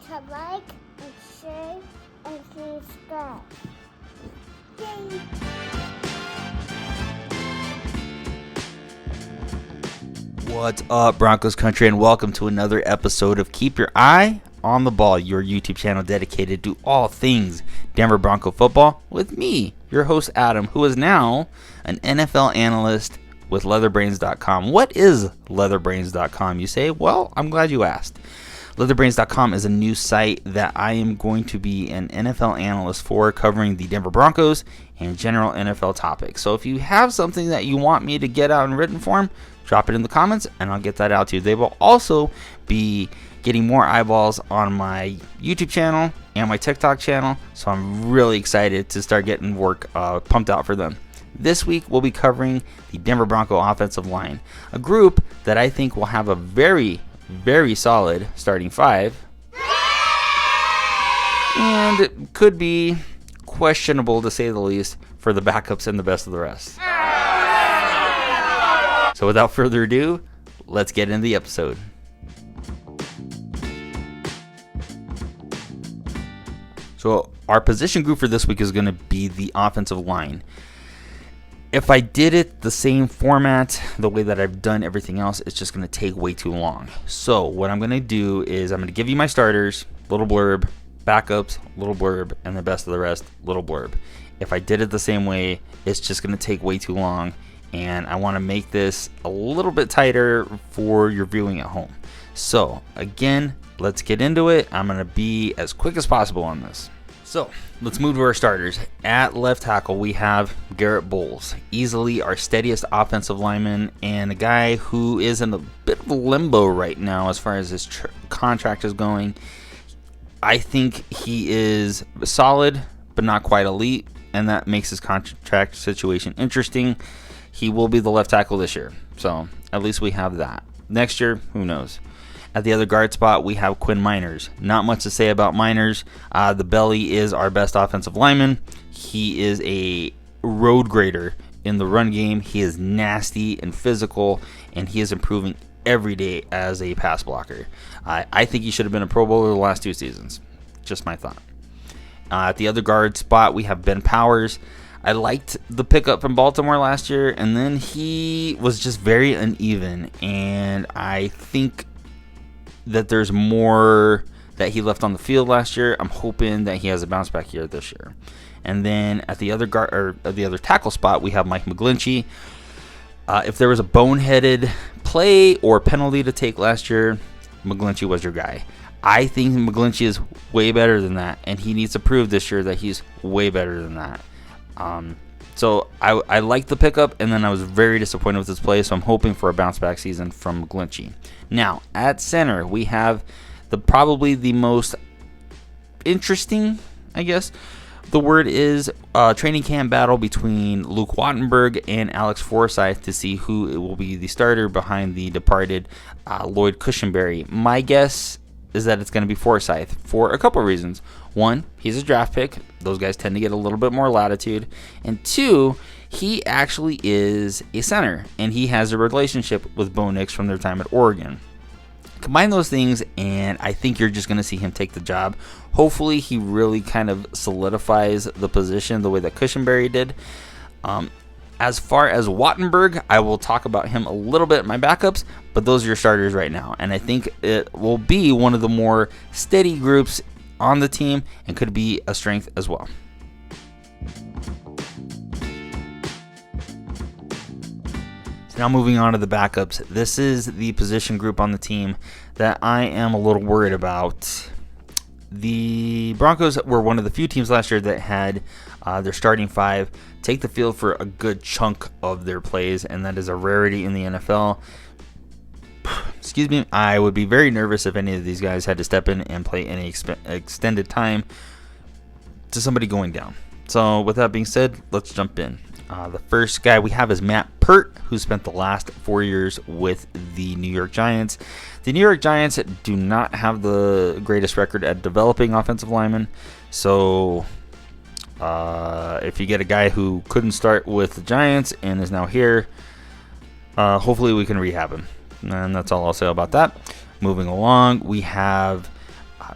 to like and share and subscribe. Yay! What's up, Broncos country, and welcome to another episode of Keep Your Eye on the Ball, your YouTube channel dedicated to all things Denver Bronco football, with me, your host Adam, who is now an NFL analyst with leatherbrains.com. What is leatherbrains.com, you say? Well, I'm glad you asked. Leatherbrains.com is a new site that I am going to be an NFL analyst for, covering the Denver Broncos and general NFL topics. So if you have something that you want me to get out in written form, drop it in the comments and I'll get that out to you. They will also be getting more eyeballs on my YouTube channel and my TikTok channel, so I'm really excited to start getting work pumped out for them. This week we'll be covering the Denver Bronco offensive line, a group that I think will have a very solid starting five, and it could be questionable, to say the least, for the backups and the best of the rest. So without further ado, let's get into the episode. So our position group for this week is going to be the offensive line. If I did it the same format, the way that I've done everything else, it's just going to take way too long. So what I'm going to do is I'm going to give you my starters, little blurb, backups, little blurb, and the best of the rest, little blurb. If I did it the same way, it's just going to take way too long, and I want to make this a little bit tighter for your viewing at home. So again, let's get into it. I'm going to be as quick as possible on this. So let's move to our starters. At left tackle, we have Garrett Bowles, easily our steadiest offensive lineman, and a guy who is in a bit of a limbo right now as far as his contract is going. I think he is solid, but not quite elite, and that makes his contract situation interesting. He will be the left tackle this year, so at least we have that. Next year, who knows? At the other guard spot, we have Quinn Miners. Not much to say about Miners. The Belly is our best offensive lineman. He is a road grader in the run game. He is nasty and physical, and he is improving every day as a pass blocker. I think he should have been a Pro Bowler the last 2 seasons. Just my thought. At the other guard spot, we have Ben Powers. I liked the pickup from Baltimore last year, and then he was just very uneven, and I think that there's more that he left on the field last year. I'm hoping that he has a bounce back year this year. And then at the other guard, or the other tackle spot, we have Mike McGlinchey. If there was a boneheaded play or penalty to take last year, McGlinchey was your guy. I think McGlinchey is way better than that, and he needs to prove this year that he's way better than that. So I liked the pickup, and then I was very disappointed with his play, so I'm hoping for a bounce back season from McGlinchey. Now, at center, we have probably the most interesting, I guess, the word is training camp battle between Luke Wattenberg and Alex Forsyth to see who will be the starter behind the departed Lloyd Cushenberry. My guess is that it's going to be Forsyth for a couple of reasons. One, he's a draft pick. Those guys tend to get a little bit more latitude. And two, he actually is a center, and he has a relationship with Bo Nix from their time at Oregon. Combine those things, and I think you're just going to see him take the job. Hopefully, he really kind of solidifies the position the way that Cushenberry did. As far as Wattenberg, I will talk about him a little bit in my backups, but those are your starters right now. And I think it will be one of the more steady groups on the team and could be a strength as well. So now moving on to the backups. This is the position group on the team that I am a little worried about. The Broncos were one of the few teams last year that had their starting five take the field for a good chunk of their plays, and that is a rarity in the NFL. Excuse me, I would be very nervous if any of these guys had to step in and play any extended time to somebody going down. So with that being said, let's jump in. The first guy we have is Matt Peart, who spent the last 4 years with the New York Giants. The New York Giants do not have the greatest record at developing offensive linemen, so if you get a guy who couldn't start with the Giants and is now here, hopefully we can rehab him. And that's all I'll say about that. Moving along, we have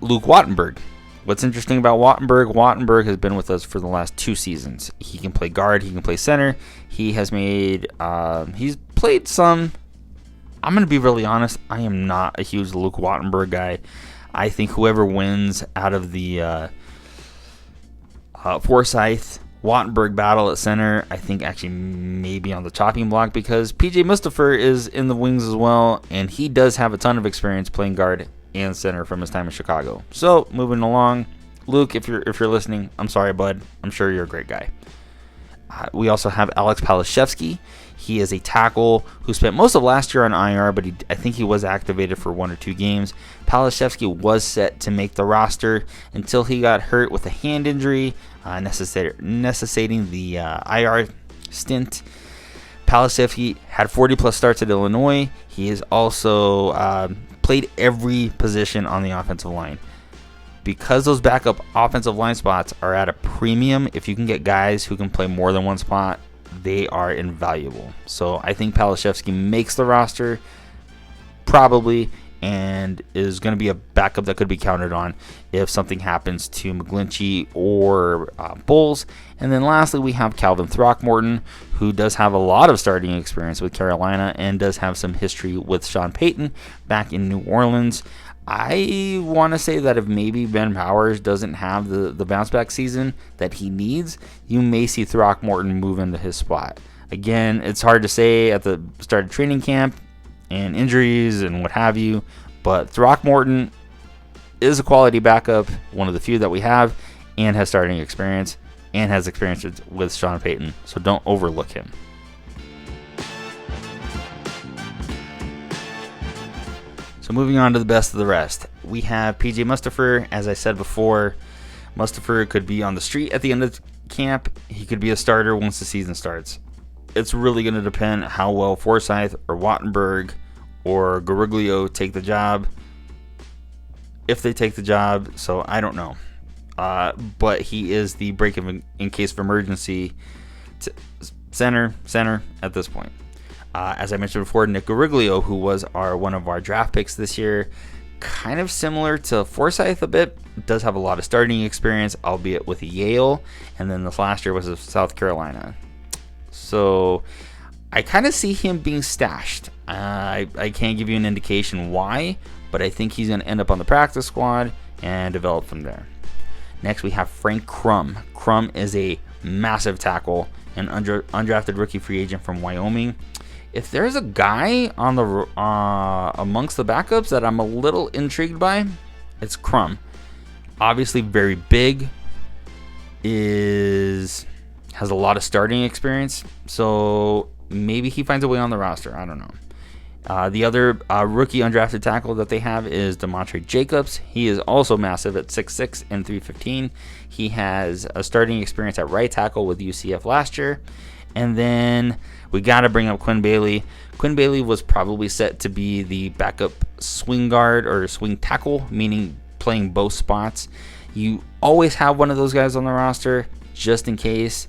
Luke Wattenberg. What's interesting about Wattenberg has been with us for the last 2 seasons. He can play guard, he can play center. He has he's played some. I'm going to be really honest, I am not a huge Luke Wattenberg guy. I think whoever wins out of the Forsyth Wattenberg battle at center, I think actually maybe on the chopping block, because PJ Mustipher is in the wings as well, and he does have a ton of experience playing guard and center from his time in Chicago. So moving along, Luke, if you're listening, I'm sorry, bud. I'm sure you're a great guy. We also have Alex Palashevsky. He is a tackle who spent most of last year on IR, but I think he was activated for 1 or 2 games. Palashevsky was set to make the roster until he got hurt with a hand injury, necessitating the IR stint. Palashevsky had 40-plus starts at Illinois. He has also played every position on the offensive line. Because those backup offensive line spots are at a premium, if you can get guys who can play more than one spot, they are invaluable. So I think Palashevsky makes the roster, probably, and is going to be a backup that could be counted on if something happens to McGlinchey or Bowles. And then lastly, we have Calvin Throckmorton, who does have a lot of starting experience with Carolina and does have some history with Sean Payton back in New Orleans. I want to say that if maybe Ben Powers doesn't have the bounce back season that he needs, you may see Throckmorton move into his spot. Again, it's hard to say at the start of training camp and injuries and what have you, but Throckmorton is a quality backup, one of the few that we have, and has starting experience and has experience with Sean Payton, so don't overlook him. So moving on to the best of the rest, we have PJ Mustipher. As I said before, Mustipher could be on the street at the end of camp. He could be a starter once the season starts. It's really going to depend how well Forsyth or Wattenberg or Gariglio take the job. If they take the job, so I don't know. But he is the break in case of emergency center at this point. As I mentioned before, Nick Gariglio, who was one of our draft picks this year, kind of similar to Forsyth a bit, does have a lot of starting experience, albeit with Yale, and then the last year was of South Carolina. So I kind of see him being stashed. I can't give you an indication why, but I think he's going to end up on the practice squad and develop from there. Next, we have Frank Crum. Crum is a massive tackle, an undrafted rookie free agent from Wyoming. If there's a guy on the amongst the backups that I'm a little intrigued by, it's Crum. Obviously, very big, has a lot of starting experience, so maybe he finds a way on the roster. I don't know. The other rookie undrafted tackle that they have is Demontre Jacobs. He is also massive at 6'6" and 315. He has a starting experience at right tackle with UCF last year. And then we got to bring up Quinn Bailey. Quinn Bailey was probably set to be the backup swing guard or swing tackle, meaning playing both spots. You always have one of those guys on the roster just in case.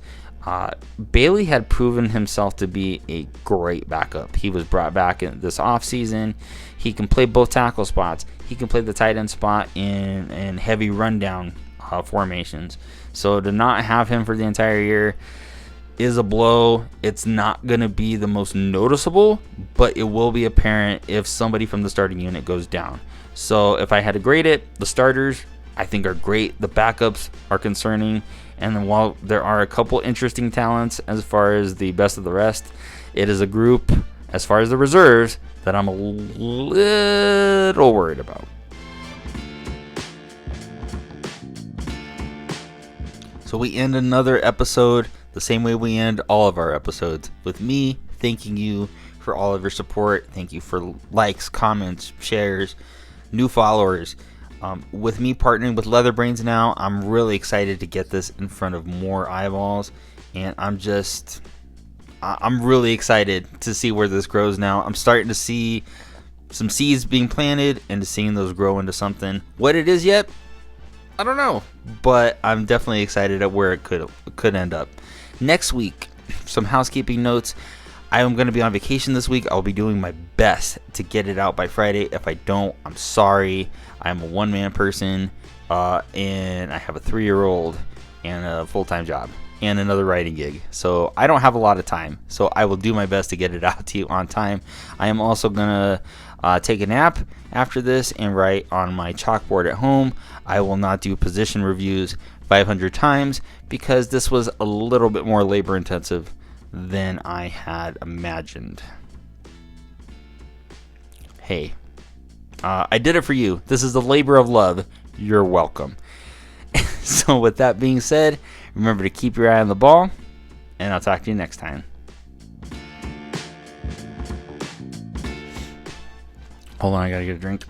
Bailey had proven himself to be a great backup. He was brought back in this offseason. He can play both tackle spots. He can play the tight end spot in heavy rundown formations. So to not have him for the entire year is a blow. It's not going to be the most noticeable, but it will be apparent if somebody from the starting unit goes down. So if I had to grade it, the starters I think are great. The backups are concerning. And then while there are a couple interesting talents as far as the best of the rest, it is a group, as far as the reserves, that I'm a little worried about. So we end another episode the same way we end all of our episodes, with me thanking you for all of your support. Thank you for likes, comments, shares, new followers. With me partnering with Leather Brains now, I'm really excited to get this in front of more eyeballs, and I'm really excited to see where this grows now. I'm starting to see some seeds being planted and to seeing those grow into something. What it is yet, I don't know, but I'm definitely excited at where it could end up. Next week, some housekeeping notes. I am going to be on vacation this week. I'll be doing my best to get it out by Friday. If I don't, I'm sorry. I'm a one-man person, and I have a 3-year-old and a full-time job and another writing gig. So I don't have a lot of time. So I will do my best to get it out to you on time. I am also going to take a nap after this and write on my chalkboard at home. I will not do position reviews 500 times because this was a little bit more labor intensive than I had imagined. Hey, I did it for you. This is the labor of love. You're welcome. So with that being said, remember to keep your eye on the ball, and I'll talk to you next time. Hold on, I gotta get a drink.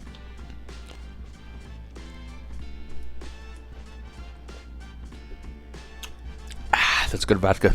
That's good vodka.